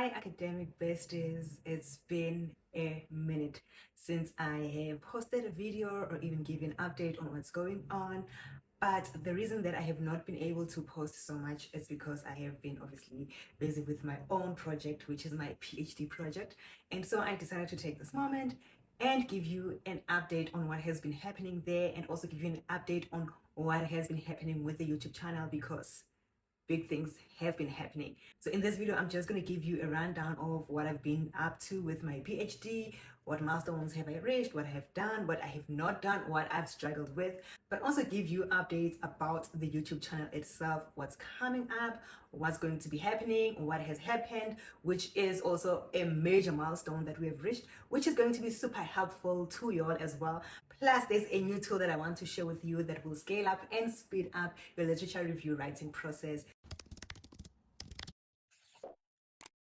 Hi, academic besties. It's been a minute since I have posted a video or even given an update on what's going on. But the reason that I have not been able to post so much is because I have been obviously busy with my own project, which is my PhD project. And so I decided to take this moment and give you an update on what has been happening there and also give you an update on what has been happening with the YouTube channel because big things have been happening. So in this video, I'm just going to give you a rundown of what I've been up to with my PhD, what milestones have I reached, what I have done, what I have not done, what I've struggled with, but also give you updates about the YouTube channel itself, what's coming up, what's going to be happening, what has happened, which is also a major milestone that we have reached, which is going to be super helpful to you all as well. Plus, there's a new tool that I want to share with you that will scale up and speed up your literature review writing process.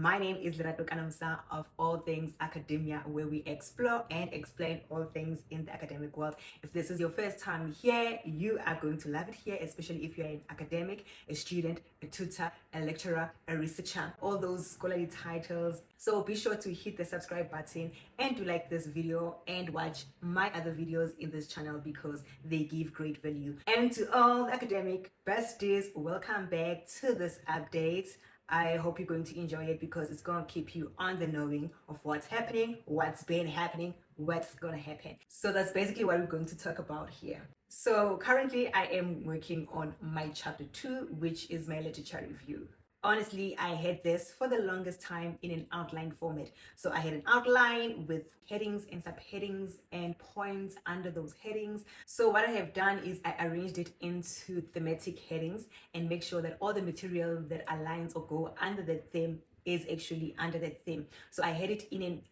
My name is Lerato Kanamsa of All Things Academia, where we explore and explain all things in the academic world. If this is your first time here, you are going to love it here, especially if you're an academic, a student, a tutor, a lecturer, a researcher, all those scholarly titles. So be sure to hit the subscribe button and to like this video and watch my other videos in this channel because they give great value. And to all academic besties, welcome back to this update. I hope you're going to enjoy it because it's going to keep you on the knowing of what's happening, what's been happening, what's going to happen. So that's basically what we're going to talk about here. So currently I am working on my chapter 2, which is my literature review. Honestly, I had this for the longest time in an outline format. So I had an outline with headings and subheadings and points under those headings. So what I have done is I arranged it into thematic headings and make sure that all the material that aligns or go under the theme is actually under the theme. So I had it in an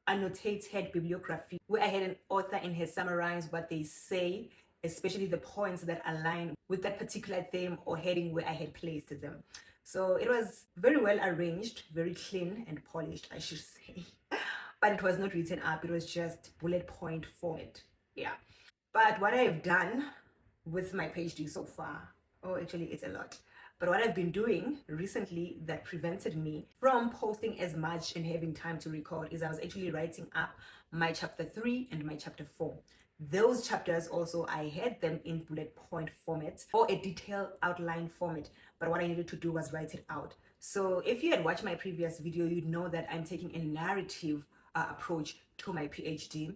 annotated bibliography where I had an author and has summarized what they say, especially the points that align with that particular theme or heading where I had placed them. So it was very well arranged, very clean and polished, I should say. But it was not written up, it was just bullet point format. Yeah. But what I have done with my PhD so far, oh, actually, it's a lot. But what I've been doing recently that prevented me from posting as much and having time to record is I was actually writing up my chapter 3 and my chapter 4. Those chapters also, I had them in bullet point format or a detailed outline format. But what I needed to do was write it out. So if you had watched my previous video, you'd know that I'm taking a narrative approach to my PhD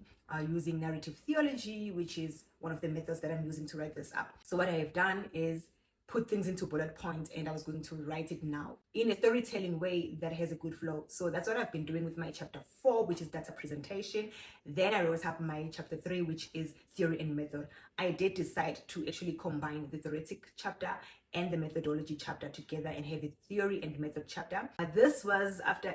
using narrative theology, which is one of the methods that I'm using to write this up. So what I have done is put things into bullet points and I was going to write it now in a storytelling way that has a good flow. So that's what I've been doing with my chapter 4, which is data presentation. Then I wrote up my chapter 3, which is theory and method. I did decide to actually combine the theoretic chapter and the methodology chapter together and have a theory and method chapter. This was after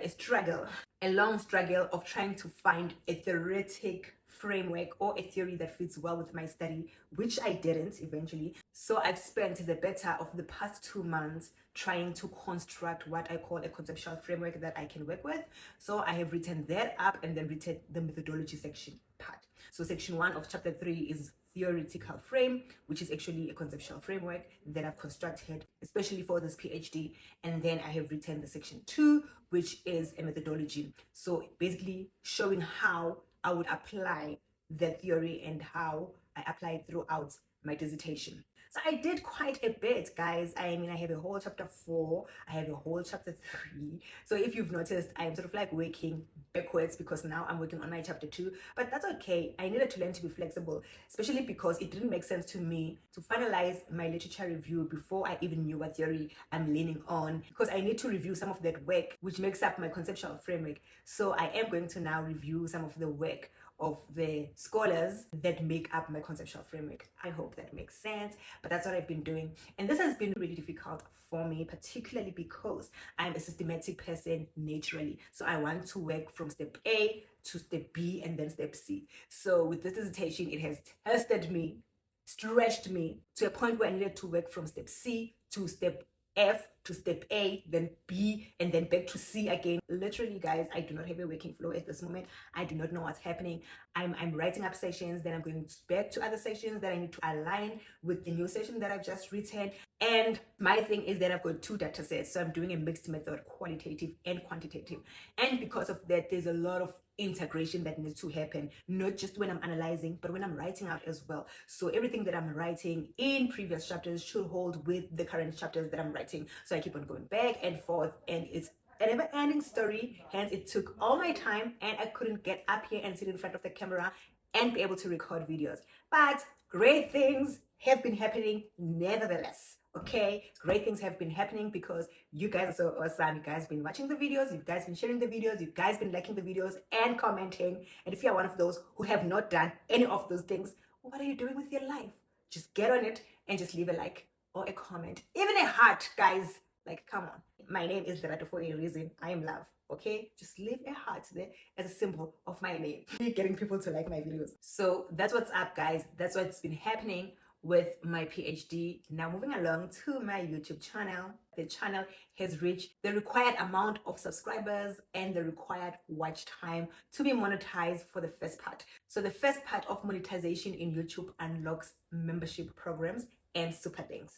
a long struggle of trying to find a theoretic framework or a theory that fits well with my study, which I didn't eventually. So I've spent the better of the past 2 months trying to construct what I call a conceptual framework that I can work with. So I have written that up and then written the methodology section part. So section 1 of chapter 3 is theoretical frame, which is actually a conceptual framework that I've constructed especially for this PhD. And then I have written the section 2, which is a methodology. So basically showing how I would apply the theory and how I apply it throughout my dissertation. So I did quite a bit, guys. I mean, I have a whole chapter 4, I have a whole chapter 3. So if you've noticed, I'm sort of like working backwards because now I'm working on my chapter 2, but that's okay. I needed to learn to be flexible, especially because it didn't make sense to me to finalize my literature review before I even knew what theory I'm leaning on, because I need to review some of that work which makes up my conceptual framework. So I am going to now review some of the work of the scholars that make up my conceptual framework. I hope that makes sense, but that's what I've been doing. And this has been really difficult for me, particularly because I'm a systematic person naturally. So I want to work from step A to step B and then step C. So with this dissertation, it has tested me, stretched me to a point where I needed to work from step C to step F to step A, then B, and then back to C again. Literally, guys, I do not have a working flow at this moment. I do not know what's happening. I'm writing up sessions, then I'm going back to other sessions that I need to align with the new session that I've just written. And my thing is that I've got two data sets, so I'm doing a mixed method, qualitative and quantitative. And because of that, there's a lot of integration that needs to happen, not just when I'm analyzing, but when I'm writing out as well. So everything that I'm writing in previous chapters should hold with the current chapters that I'm writing. So I keep on going back and forth, and it's a never-ending story. Hence, it took all my time, and I couldn't get up here and sit in front of the camera and be able to record videos. But great things have been happening nevertheless. Okay, great things have been happening because you guys are so awesome. You guys have been watching the videos, you guys been sharing the videos, you guys been liking the videos and commenting. And if you are one of those who have not done any of those things, what are you doing with your life? Just get on it and just leave a like or a comment, even a heart, guys. Like, come on. My name is Lerato for a reason. I am love. Okay, just leave a heart there as a symbol of my name. Getting people to like my videos. So that's what's up, guys. That's what's been happening with my PhD. Now moving along to my YouTube channel. The channel has reached the required amount of subscribers and the required watch time to be monetized for the first part. So the first part of monetization in YouTube unlocks membership programs and super things.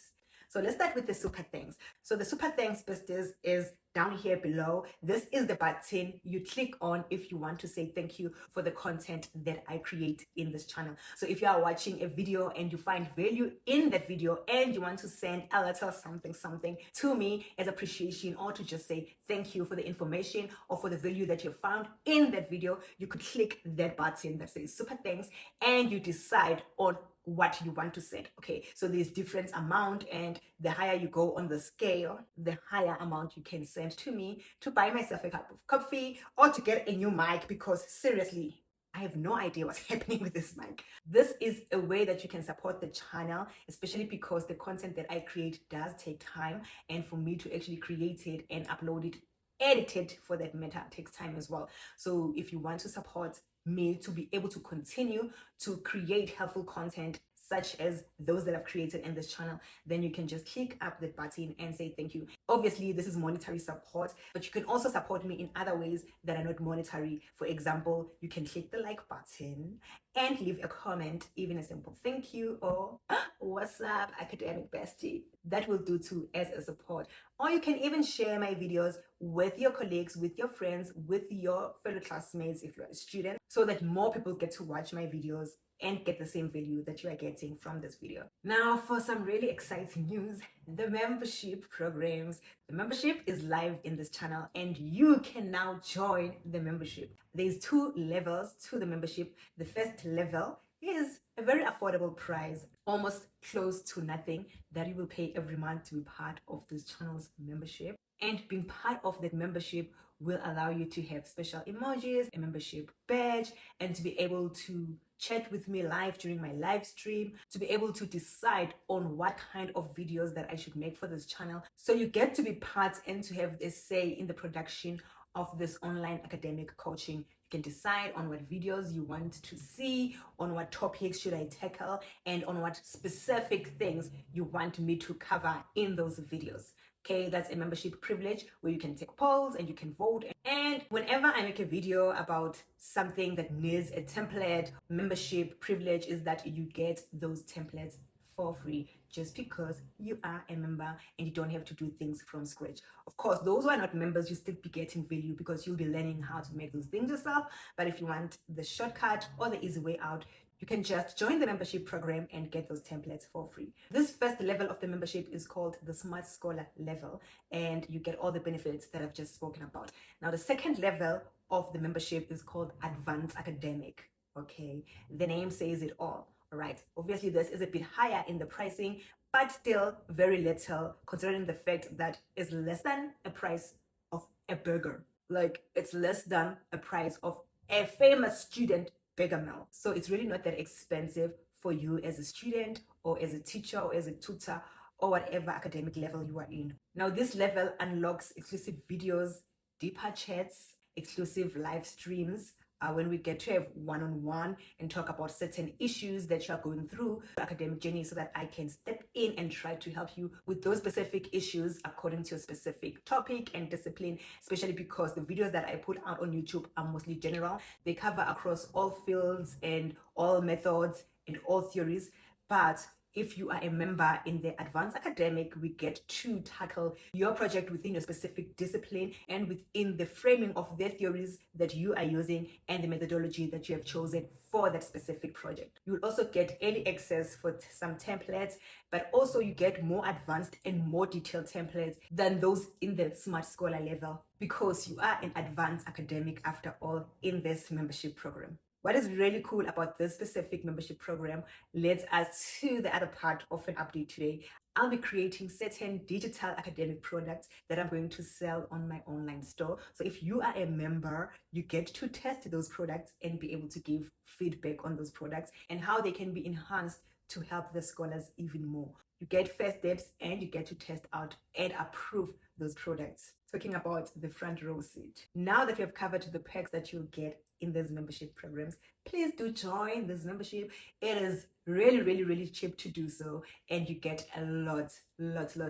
So let's start with the super thanks. So the super thanks business is down here below. This is the button you click on if you want to say thank you for the content that I create in this channel. So if you are watching a video and you find value in that video and you want to send a little something to me as appreciation, or to just say thank you for the information or for the value that you found in that video, you could click that button that says super thanks and you decide on what you want to send. Okay, so there's different amount, and the higher you go on the scale, the higher amount you can send to me to buy myself a cup of coffee or to get a new mic, because seriously, I have no idea what's happening with this mic. This is a way that you can support the channel, especially because the content that I create does take time, and for me to actually create it and upload it, edit it for that matter, takes time as well. So if you want to support me to be able to continue to create helpful content such as those that I've created in this channel, then you can just click up that button and say thank you. Obviously, this is monetary support, but you can also support me in other ways that are not monetary. For example, you can click the like button and leave a comment, even a simple thank you or what's up, academic bestie. That will do too as a support. Or you can even share my videos with your colleagues, with your friends, with your fellow classmates if you're a student, so that more people get to watch my videos and get the same value that you are getting from this video. Now for some really exciting news, the membership programs. The membership is live in this channel and you can now join the membership. There's 2 levels to the membership. The first level is a very affordable price, almost close to nothing, that you will pay every month to be part of this channel's membership. And being part of that membership will allow you to have special emojis, a membership badge, and to be able to chat with me live during my live stream, to be able to decide on what kind of videos that I should make for this channel. So you get to be part and to have a say in the production of this online academic coaching. You can decide on what videos you want to see, on what topics should I tackle, and on what specific things you want me to cover in those videos. Okay, that's a membership privilege where you can take polls and you can vote. And whenever I make a video about something that needs a template, membership privilege is that you get those templates for free, just because you are a member and you don't have to do things from scratch. Of course, those who are not members, you still be getting value because you'll be learning how to make those things yourself. But if you want the shortcut or the easy way out, you can just join the membership program and get those templates for free. This first level of the membership is called the Smart Scholar level, and you get all the benefits that I've just spoken about. Now, the second level of the membership is called Advanced Academic. Okay, the name says it all. All right, obviously this is a bit higher in the pricing, but still very little, considering the fact that it's less than a price of a burger. Like, it's less than a price of a famous student burger meal. So it's really not that expensive for you as a student or as a teacher or as a tutor or whatever academic level you are in. Now, this level unlocks exclusive videos, deeper chats, exclusive live streams, when we get to have one-on-one and talk about certain issues that you're going through your academic journey, so that I can step in and try to help you with those specific issues according to a specific topic and discipline, especially because the videos that I put out on YouTube are mostly general. They cover across all fields and all methods and all theories. But if you are a member in the advanced academic, we get to tackle your project within your specific discipline and within the framing of the theories that you are using and the methodology that you have chosen for that specific project. You will also get early access for some templates, but also you get more advanced and more detailed templates than those in the Smart Scholar level, because you are an advanced academic after all in this membership program. What is really cool about this specific membership program leads us to the other part of an update today. I'll be creating certain digital academic products that I'm going to sell on my online store. So if you are a member, you get to test those products and be able to give feedback on those products and how they can be enhanced to help the scholars even more. You get first steps and you get to test out and approve those products. Talking about the front row seat. Now that we have covered the perks that you'll get in these membership programs, please do join this membership. It is really cheap to do so, and you get a lot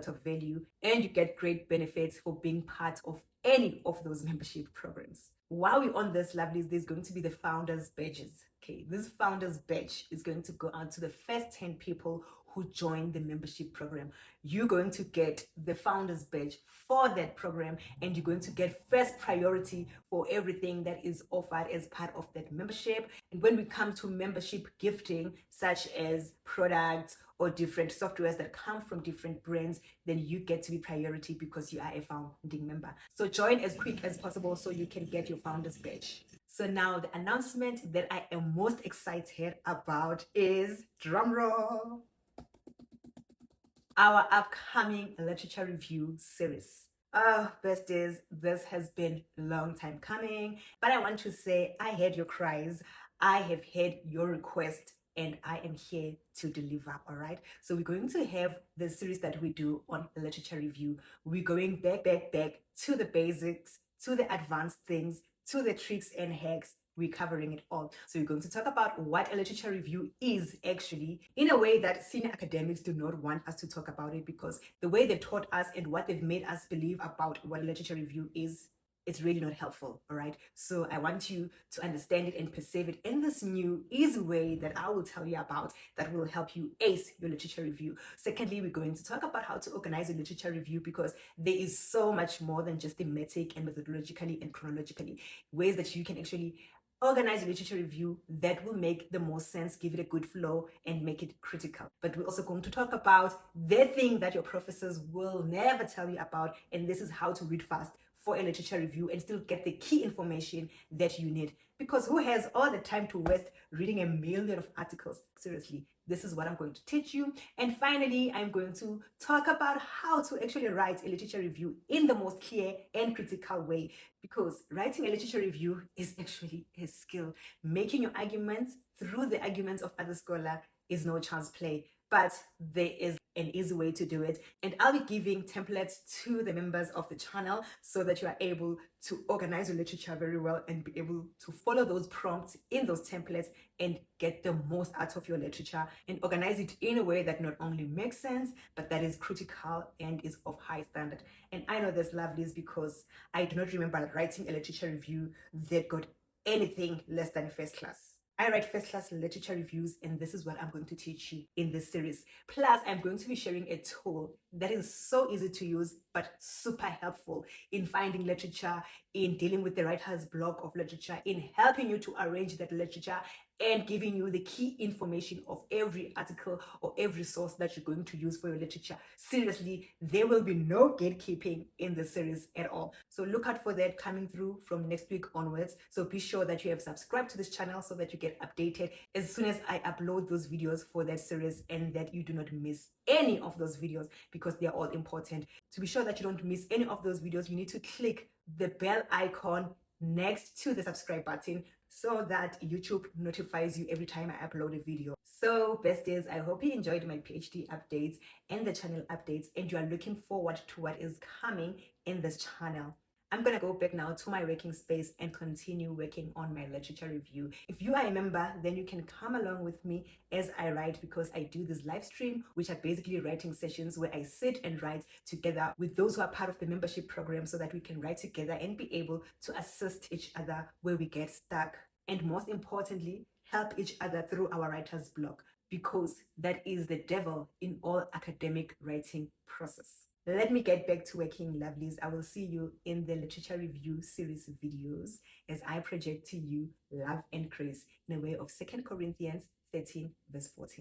of value, and you get great benefits for being part of any of those membership programs. While we're on this, lovelies, there's going to be the founders badges. Okay, this founders badge is going to go out to the first 10 people who join the membership program. You're going to get the founders badge for that program, and you're going to get first priority for everything that is offered as part of that membership. And when we come to membership gifting, such as products or different softwares that come from different brands, then you get to be priority because you are a founding member. So join as quick as possible so you can get your founders badge. So now the announcement that I am most excited about is, drumroll, our upcoming literature review series. Oh, besties, this has been a long time coming, but I want to say I heard your cries, I have heard your request, and I am here to deliver, all right? So we're going to have the series that we do on literature review. We're going back to the basics, to the advanced things, to the tricks and hacks. We're covering it all. So we're going to talk about what a literature review is actually, in a way that senior academics do not want us to talk about it, because the way they've taught us and what they've made us believe about what a literature review is, it's really not helpful, all right? So I want you to understand it and perceive it in this new, easy way that I will tell you about, that will help you ace your literature review. Secondly, we're going to talk about how to organize a literature review, because there is so much more than just thematic and methodologically and chronologically, ways that you can actually organize a literature review that will make the most sense, give it a good flow, and make it critical. But we're also going to talk about the thing that your professors will never tell you about, and this is how to read fast for a literature review and still get the key information that you need. Because who has all the time to waste reading a million of articles? Seriously, this is what I'm going to teach you. And finally, I'm going to talk about how to actually write a literature review in the most clear and critical way. Because writing a literature review is actually a skill. Making your arguments through the arguments of other scholars is no child's play, but there is an easy way to do it. And I'll be giving templates to the members of the channel so that you are able to organize your literature very well and be able to follow those prompts in those templates and get the most out of your literature and organize it in a way that not only makes sense, but that is critical and is of high standard. And I know this, lovelies, because I do not remember writing a literature review that got anything less than first class. I write first class literature reviews, and this is what I'm going to teach you in this series. Plus, I'm going to be sharing a tool that is so easy to use, but super helpful in finding literature, in dealing with the writer's block of literature, in helping you to arrange that literature, and giving you the key information of every article or every source that you're going to use for your literature. Seriously, there will be no gatekeeping in the series at all. So look out for that coming through from next week onwards. So be sure that you have subscribed to this channel so that you get updated as soon as I upload those videos for that series, and that you do not miss any of those videos, because they are all important. To be sure that you don't miss any of those videos, you need to click the bell icon next to the subscribe button so that YouTube notifies you every time I upload a video. So besties, I hope you enjoyed my PhD updates and the channel updates, and you are looking forward to what is coming in this channel. I'm gonna go back now to my working space and continue working on my literature review. If you are a member, then you can come along with me as I write, because I do this live stream, which are basically writing sessions where I sit and write together with those who are part of the membership program, so that we can write together and be able to assist each other where we get stuck, and most importantly, help each other through our writer's block, because that is the devil in all academic writing process. Let me get back to working, lovelies. I will see you in the literature review series videos as I project to you love and grace in the way of 2 Corinthians 13 verse 14.